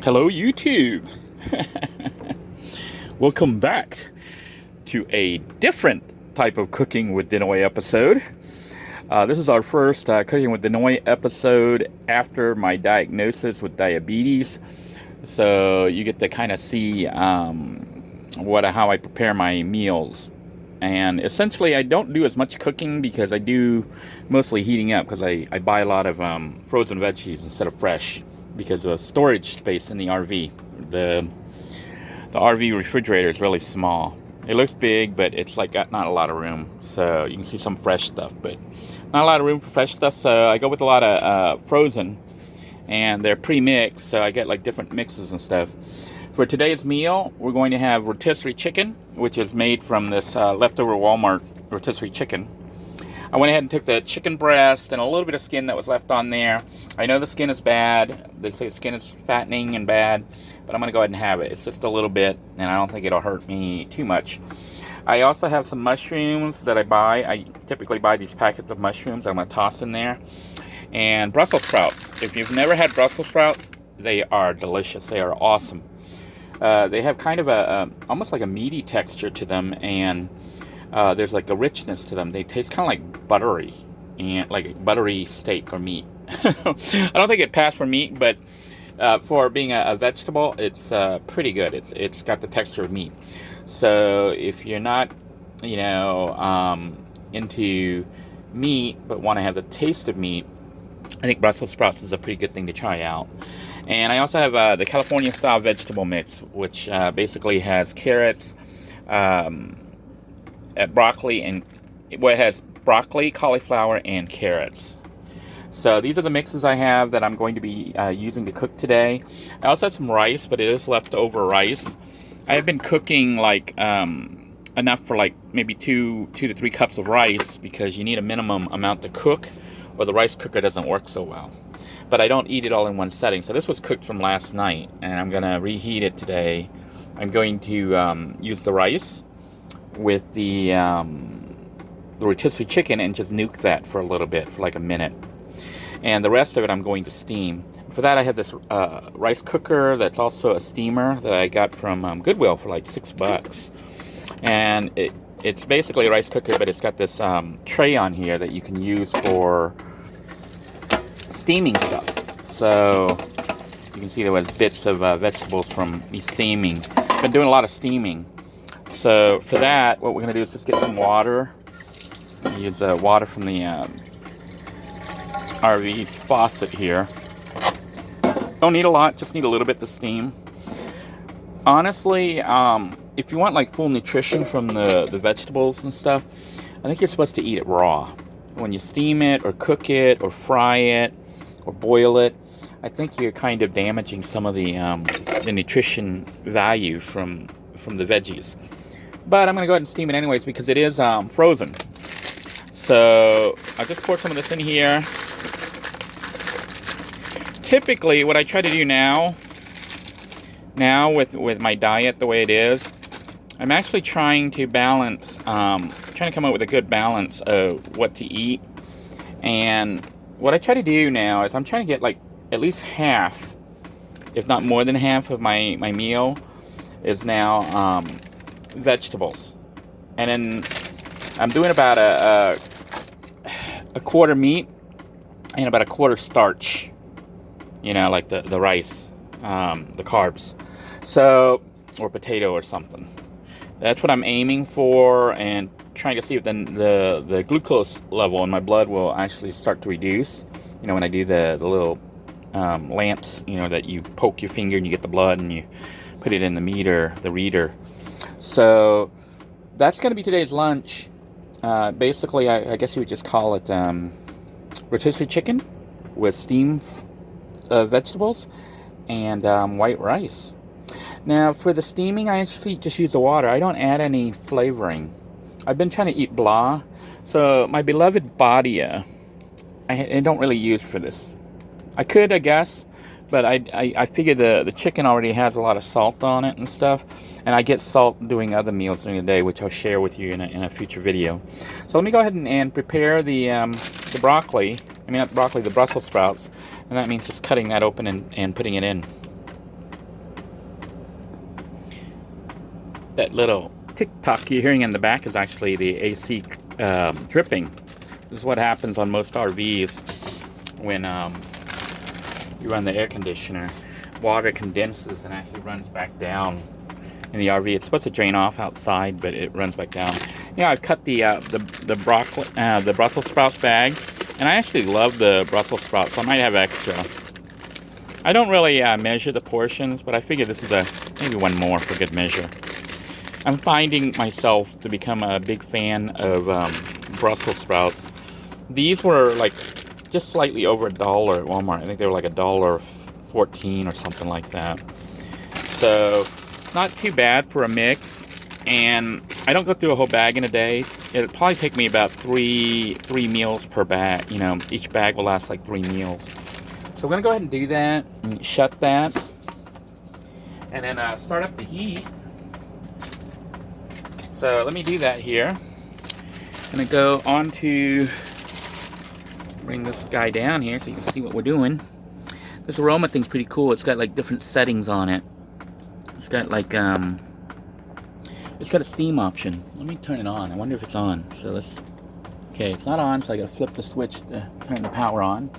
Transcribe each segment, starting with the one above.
Hello, YouTube. Welcome back to a different type of Cooking with Denoy episode. This is our first Cooking with Denoy episode after my diagnosis with diabetes. So you get to kind of see how I prepare my meals. And essentially, I don't do as much cooking because I do mostly heating up because I buy a lot of frozen veggies instead of fresh because of storage space in the RV. The RV refrigerator is really small. It looks big, but it's like got not a lot of room. So you can see some fresh stuff, but not a lot of room for fresh stuff. So I go with a lot of frozen, and they're pre-mixed. So I get like different mixes and stuff. For today's meal, we're going to have rotisserie chicken, which is made from this leftover Walmart rotisserie chicken. I went ahead and took the chicken breast and a little bit of skin that was left on there. I know the skin is bad. They say skin is fattening and bad, but I'm going to go ahead and have it. It's just a little bit, and I don't think it'll hurt me too much. I also have some mushrooms that I buy. I typically buy these packets of mushrooms that I'm going to toss in there. And Brussels sprouts. If you've never had Brussels sprouts, they are delicious. They are awesome. They have kind of almost like a meaty texture to them, and there's like a richness to them. They taste kind of like buttery, and like a buttery steak or meat. I don't think it passed for meat, but for being a vegetable, it's pretty good. It's got the texture of meat. So if you're not, into meat but want to have the taste of meat, I think Brussels sprouts is a pretty good thing to try out. And I also have the California style vegetable mix, which basically has carrots, broccoli, and it has broccoli, cauliflower, and carrots. So these are the mixes I have that I'm going to be using to cook today. I also have some rice, but it is leftover rice. I have been cooking like enough for like maybe two to 3 cups of rice because you need a minimum amount to cook, or the rice cooker doesn't work so well. But I don't eat it all in one setting. So this was cooked from last night, and I'm going to reheat it today. I'm going to use the rice with the rotisserie chicken and just nuke that for a little bit, for like a minute. And the rest of it I'm going to steam. For that I have this rice cooker that's also a steamer that I got from Goodwill for like $6. And it's basically a rice cooker, but it's got this tray on here that you can use for steaming stuff. So you can see there was bits of vegetables from me steaming. Been doing a lot of steaming. So for that, what we're going to do is just get some water. Use water from the RV's faucet here. Don't need a lot, just need a little bit to steam. Honestly, if you want like full nutrition from the vegetables and stuff, I think you're supposed to eat it raw. When you steam it or cook it or fry it or boil it, I think you're kind of damaging some of the nutrition value from the veggies. But I'm going to go ahead and steam it anyways because it is frozen. So I just poured some of this in here. Typically, what I try to do now with my diet the way it is, I'm actually trying to balance, trying to come up with a good balance of what to eat. And what I try to do now is I'm trying to get like at least half, if not more than half of my meal is now vegetables. And then I'm doing about a quarter meat and about a quarter starch, like the rice, the carbs, so, or potato or something. That's what I'm aiming for, and trying to see if then the glucose level in my blood will actually start to reduce. When I do the little lamps, that you poke your finger and you get the blood and you put it in the meter, the reader. So that's going to be today's lunch. Basically, I guess you would just call it rotisserie chicken with steamed vegetables and white rice. Now, for the steaming, I actually just use the water. I don't add any flavoring. I've been trying to eat blah. So my beloved Badia, I don't really use for this. I could, I guess, but I figure the chicken already has a lot of salt on it and stuff, and I get salt doing other meals during the day, which I'll share with you in a future video. So let me go ahead and prepare the broccoli. I mean, not broccoli, the Brussels sprouts, and that means just cutting that open and putting it in. That little tick-tock you're hearing in the back is actually the AC dripping. This is what happens on most RVs when you run the air conditioner. Water condenses and actually runs back down in the RV. It's supposed to drain off outside, but it runs back down. Yeah, I've cut the broccoli, the Brussels sprouts bag, and I actually love the Brussels sprouts, so I might have extra. I don't really measure the portions, but I figure this is maybe one more for good measure. I'm finding myself to become a big fan of Brussels sprouts. These were like just slightly over $1 at Walmart. I think they were like $1.14 or something like that. So not too bad for a mix, and I don't go through a whole bag in a day. It'll probably take me about three meals per bag. You know, each bag will last like 3 meals. So we're gonna go ahead and do that and shut that, and then start up the heat. So let me do that here. I'm gonna go on to bring this guy down here so you can see what we're doing. This aroma thing's pretty cool. It's got like different settings on it. It's got like it's got a steam option. Let me turn it on. I wonder if it's on. So okay, it's not on, so I gotta flip the switch to turn the power on.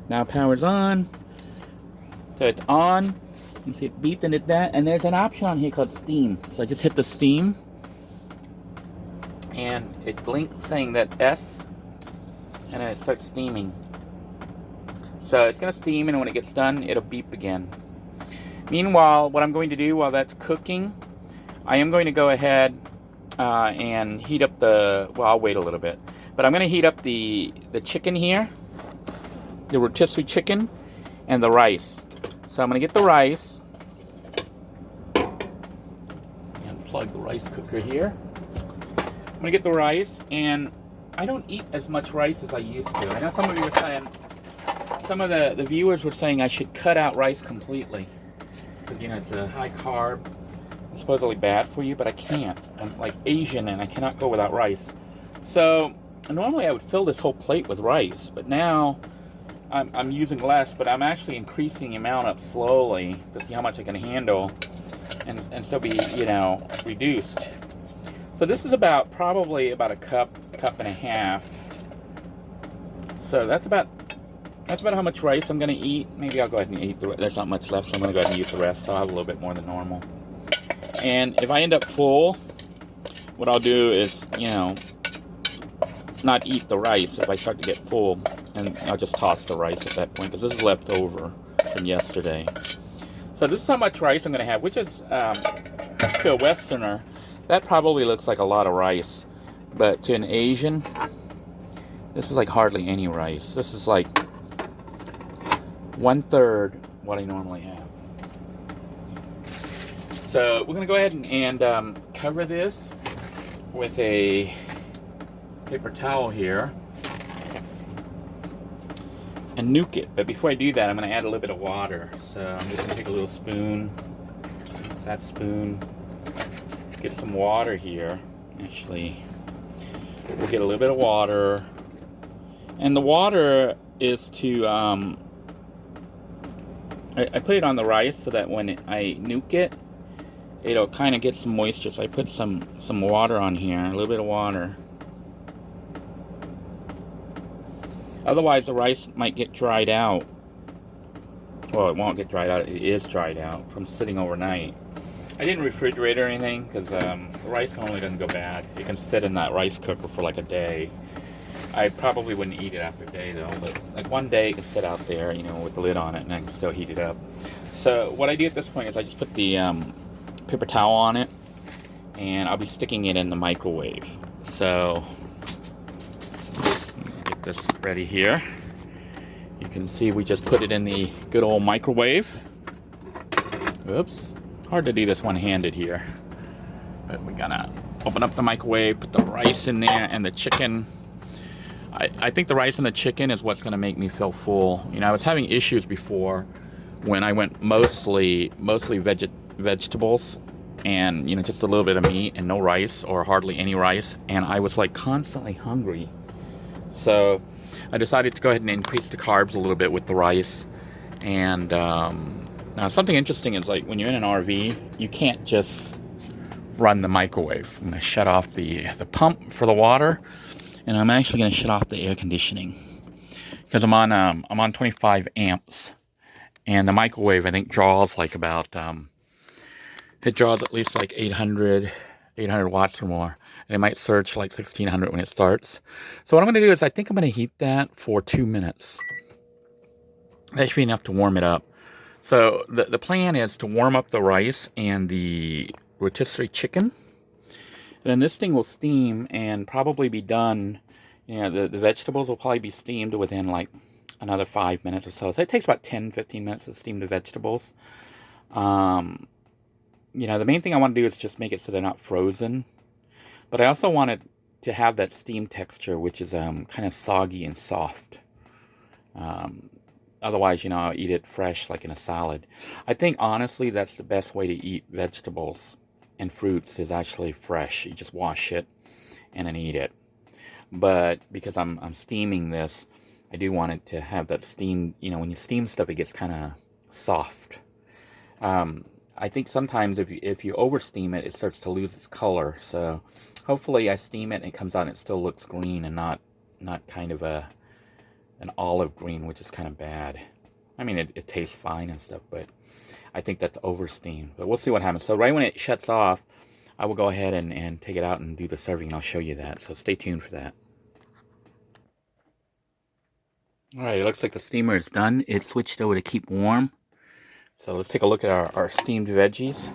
Now power's on. So it's on. You can see it beeped and did that. And there's an option on here called steam. So I just hit the steam, and it blinks saying that S, and then it starts steaming. So it's gonna steam, and when it gets done, it'll beep again. Meanwhile, what I'm going to do while that's cooking, I am going to go ahead and heat up well, I'll wait a little bit. But I'm gonna heat up the chicken here, the rotisserie chicken, and the rice. So I'm gonna get the rice, and plug the rice cooker here. I'm gonna get the rice, and I don't eat as much rice as I used to. I know some of you were saying, some of the viewers were saying I should cut out rice completely, because, you know, it's a high carb, it's supposedly bad for you, but I can't. I'm like Asian, and I cannot go without rice. So normally I would fill this whole plate with rice, but now I'm using less, but I'm actually increasing the amount up slowly to see how much I can handle and still be, you know, reduced. So this is probably about a cup and a half. So that's about how much rice I'm gonna eat. Maybe I'll go ahead and eat the rest. There's not much left, so I'm gonna go ahead and use the rest. So I'll have a little bit more than normal. And if I end up full, what I'll do is, you know, not eat the rice if I start to get full, and I'll just toss the rice at that point, because this is left over from yesterday. So this is how much rice I'm going to have, which is, to a Westerner, that probably looks like a lot of rice, but to an Asian, this is like hardly any rice. This is like 1/3 what I normally have. So we're going to go ahead and cover this with a paper towel here and nuke it. But before I do that, I'm going to add a little bit of water. So I'm just going to take a little spoon, use that spoon, get some water here. Actually, we'll get a little bit of water, and the water is to I put it on the rice so that when I nuke it, it'll kind of get some moisture. So I put some water on here, a little bit of water. Otherwise, the rice might get dried out. Well, it won't get dried out. It is dried out from sitting overnight. I didn't refrigerate or anything, because the rice normally doesn't go bad. It can sit in that rice cooker for like a day. I probably wouldn't eat it after a day, though. But like one day, it can sit out there, you know, with the lid on it, and I can still heat it up. So what I do at this point is I just put the paper towel on it, and I'll be sticking it in the microwave. So get this ready here. You can see we just put it in the good old microwave. Oops, hard to do this one-handed here, but we're gonna open up the microwave, put the rice in there and the chicken. I think the rice and the chicken is what's gonna make me feel full. You know, I was having issues before when I went mostly vegetables, and, you know, just a little bit of meat and no rice or hardly any rice, and I was like constantly hungry. So I decided to go ahead and increase the carbs a little bit with the rice. And now something interesting is, like, when you're in an RV, you can't just run the microwave. I'm going to shut off the pump for the water, and I'm actually going to shut off the air conditioning because I'm on 25 amps, and the microwave I think draws like about it draws at least like 800 watts or more, and it might surge like 1600 when it starts. So what I'm going to do is I think I'm going to heat that for 2 minutes. That should be enough to warm it up. So the plan is to warm up the rice and the rotisserie chicken. And then this thing will steam and probably be done. You know, the vegetables will probably be steamed within like another 5 minutes or so. So it takes about 10-15 minutes to steam the vegetables. You know, the main thing I want to do is just make it so they're not frozen. But I also wanted to have that steam texture, which is kind of soggy and soft. Otherwise, you know, I'll eat it fresh like in a salad. I think, honestly, that's the best way to eat vegetables and fruits is actually fresh. You just wash it and then eat it. But because I'm steaming this, I do want it to have that steam. You know, when you steam stuff, it gets kind of soft. I think sometimes if you over steam it, it starts to lose its color. So hopefully I steam it and it comes out and it still looks green and not kind of an olive green, which is kind of bad. I mean, it tastes fine and stuff, but I think that's over steamed. But we'll see what happens. So right when it shuts off, I will go ahead and take it out and do the serving, and I'll show you that. So stay tuned for that. All right, it looks like the steamer is done. It switched over to keep warm. So let's take a look at our steamed veggies.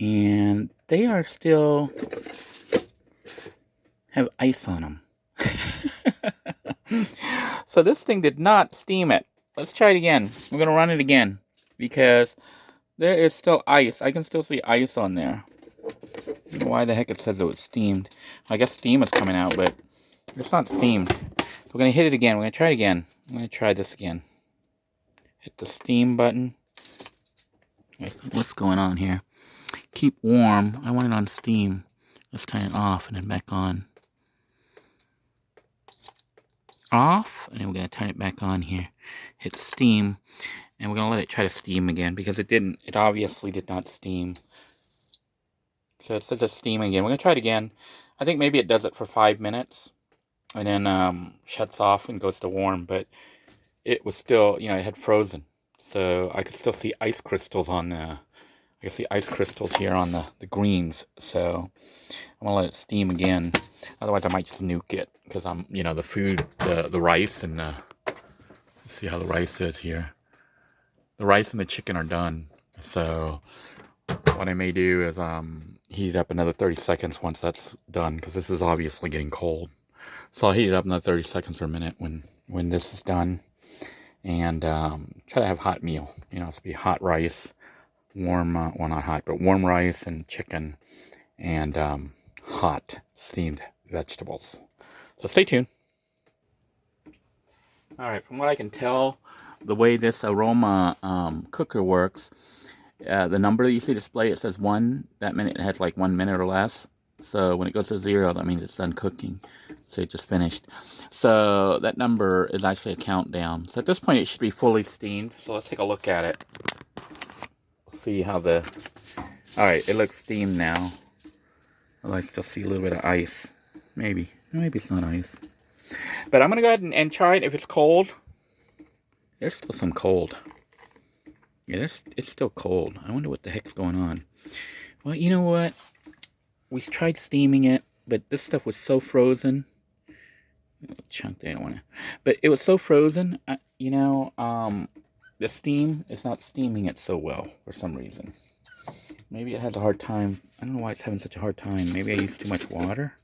And they are still have ice on them. So this thing did not steam it. Let's try it again. We're going to run it again because there is still ice. I can still see ice on there. I don't know why the heck it says it was steamed. I guess steam is coming out, but it's not steamed. So we're going to hit it again. We're going to try it again. I'm going to try this again. Hit the steam button. What's going on here? Keep warm. I want it on steam. Let's turn it off and then back on. Off, and then we're going to turn it back on here. Hit steam, and we're going to let it try to steam again because it obviously did not steam. So it says it's steaming again. We're going to try it again. I think maybe it does it for 5 minutes and then shuts off and goes to warm, but it was still, you know, it had frozen. So I could still see ice crystals on I can see ice crystals here on the greens. So I'm gonna let it steam again. Otherwise, I might just nuke it because you know, the rice and let's see how the rice is here. The rice and the chicken are done. So what I may do is heat it up another 30 seconds once that's done, because this is obviously getting cold. So I'll heat it up another 30 seconds or a minute when this is done, and try to have hot meal. You know, it's be hot rice, warm, well, not hot, but warm rice and chicken, and hot steamed vegetables. So stay tuned. All right, from what I can tell, the way this aroma cooker works, the number that you see display, it says 1. That minute it has like 1 minute or less. So when it goes to 0, that means it's done cooking. So it just finished. So that number is actually a countdown. So at this point, it should be fully steamed. So let's take a look at it. We'll see how all right, it looks steamed now. I like to see a little bit of ice. Maybe it's not ice. But I'm going to go ahead and try it. If it's cold, there's still some cold. Yeah, it's still cold. I wonder what the heck's going on. Well, you know what? We tried steaming it, but this stuff was so frozen. Chunk there, I don't want to. But it was so frozen, you know, the steam is not steaming it so well for some reason. Maybe it has a hard time. I don't know why it's having such a hard time. Maybe I used too much water.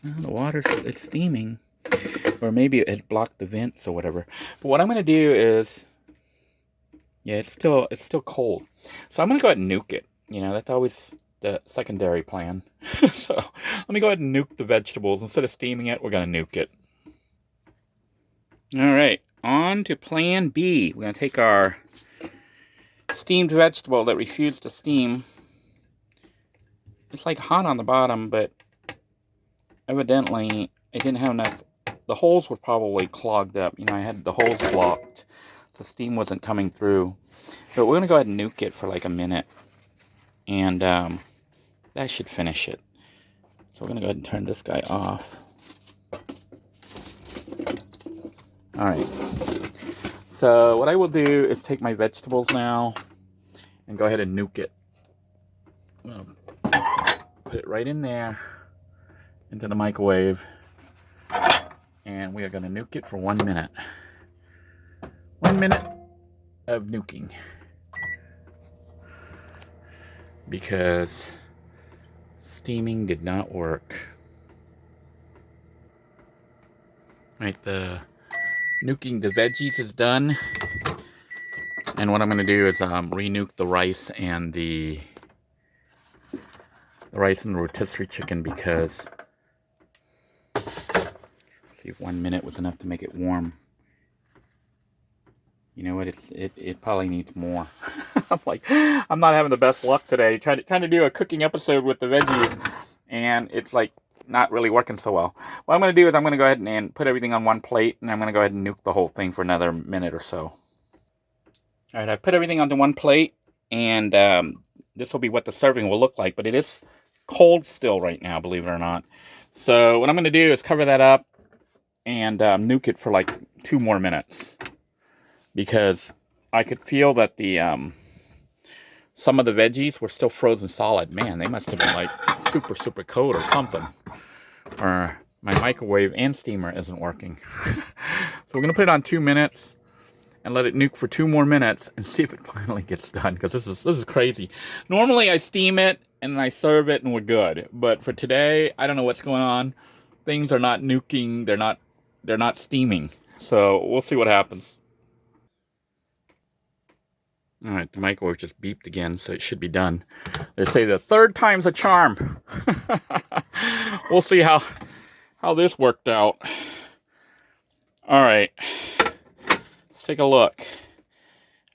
No, the water, it's steaming. Or maybe it had blocked the vents or whatever. But what I'm going to do is, yeah, it's still cold. So I'm going to go ahead and nuke it. You know, that's always the secondary plan. So let me go ahead and nuke the vegetables. Instead of steaming it, we're going to nuke it. All right, on to plan B. We're going to take our steamed vegetable that refused to steam. It's like hot on the bottom, but evidently it didn't have enough. The holes were probably clogged up. You know, I had the holes blocked, so steam wasn't coming through. But we're going to go ahead and nuke it for like a minute. And that should finish it. So we're going to go ahead and turn this guy off. All right. So what I will do is take my vegetables now and go ahead and nuke it. I'm going to put it right in there into the microwave. And we are going to nuke it for 1 minute. 1 minute of nuking. Because steaming did not work. Right, the nuking the veggies is done. And what I'm going to do is re-nuke the rice and the rotisserie chicken, because see if 1 minute was enough to make it warm. You know what? It probably needs more. I'm not having the best luck today. Trying to do a cooking episode with the veggies, and it's like not really working so well. What I'm going to do is I'm going to go ahead and put everything on one plate, and I'm going to go ahead and nuke the whole thing for another minute or so. All right, I put everything onto one plate, and this will be what the serving will look like. But it is cold still right now, believe it or not. So what I'm going to do is cover that up and nuke it for like 2 more minutes. Because I could feel that the some of the veggies were still frozen solid. Man, they must have been like super cold or something. Or my microwave and steamer isn't working. So we're going to put it on 2 minutes and let it nuke for 2 more minutes and see if it finally gets done. Because this is crazy. Normally I steam it and I serve it and we're good. But for today, I don't know what's going on. Things are not nuking. They're not steaming. So we'll see what happens. All right, the microwave just beeped again, so it should be done. They say the 3rd time's a charm. We'll see how this worked out. All right, let's take a look.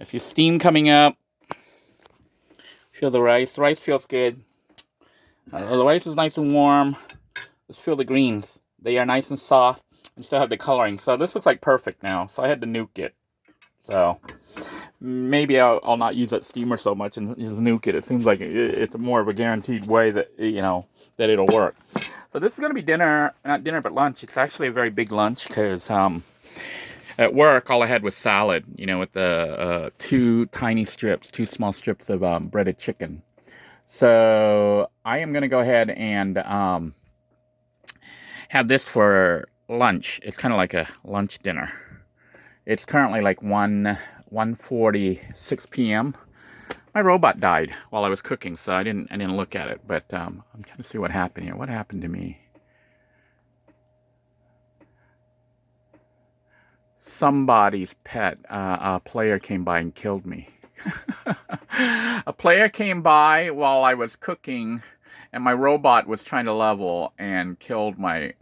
I see steam coming up. Feel the rice. The rice feels good. The rice is nice and warm. Let's feel the greens. They are nice and soft and still have the coloring. So this looks like perfect now. So I had to nuke it. So maybe I'll not use that steamer so much and just nuke it. It seems like it's more of a guaranteed way that, that it'll work. So this is going to be dinner, not dinner, but lunch. It's actually a very big lunch because at work, all I had was salad, with the 2 small strips of breaded chicken. So I am going to go ahead and have this for lunch. It's kind of like a lunch dinner. It's currently like 1:46 p.m. My robot died while I was cooking, so I didn't look at it. But I'm trying to see what happened here. What happened to me? Somebody's pet, a player came by and killed me. A player came by while I was cooking, and my robot was trying to level and killed my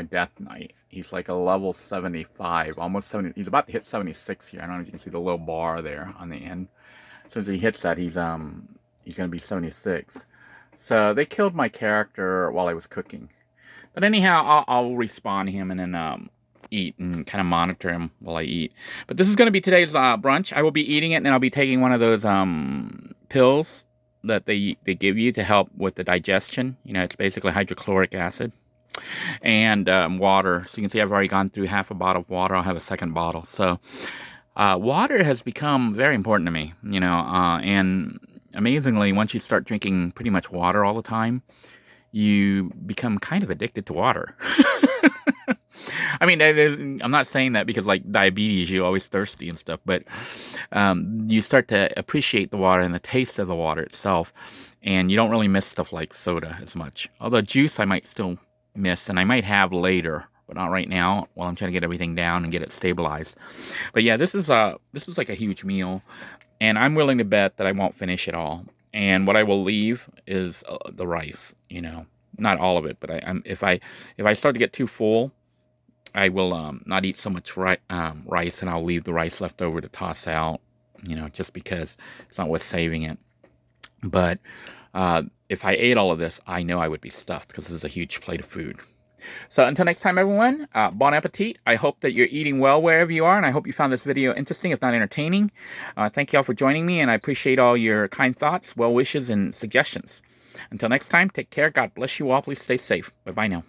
Death Knight. He's like a level 75, almost 70. He's about to hit 76 here. I don't know if you can see the little bar there on the end. As soon as he hits that, he's going to be 76. So they killed my character while I was cooking. But anyhow, I'll respawn him and then eat and kind of monitor him while I eat. But this is going to be today's brunch. I will be eating it, and then I'll be taking one of those pills that they give you to help with the digestion. It's basically hydrochloric acid and water. So you can see I've already gone through half a bottle of water. I'll have a second bottle. So water has become very important to me, and amazingly, once you start drinking pretty much water all the time, you become kind of addicted to water. I mean, I'm not saying that because, like, diabetes, you're always thirsty and stuff, but you start to appreciate the water and the taste of the water itself, and you don't really miss stuff like soda as much. Although juice I might still miss, and I might have later, but not right now while I'm trying to get everything down and get it stabilized. But yeah, this is like a huge meal, and I'm willing to bet that I won't finish it all. And what I will leave is the rice, not all of it, but if I start to get too full, I will not eat so much rice, and I'll leave the rice left over to toss out, just because it's not worth saving it. But if I ate all of this, I know I would be stuffed because this is a huge plate of food. So until next time, everyone, bon appetit. I hope that you're eating well wherever you are, and I hope you found this video interesting, if not entertaining. Thank you all for joining me, and I appreciate all your kind thoughts, well wishes, and suggestions. Until next time, take care. God bless you all. Please stay safe. Bye-bye now.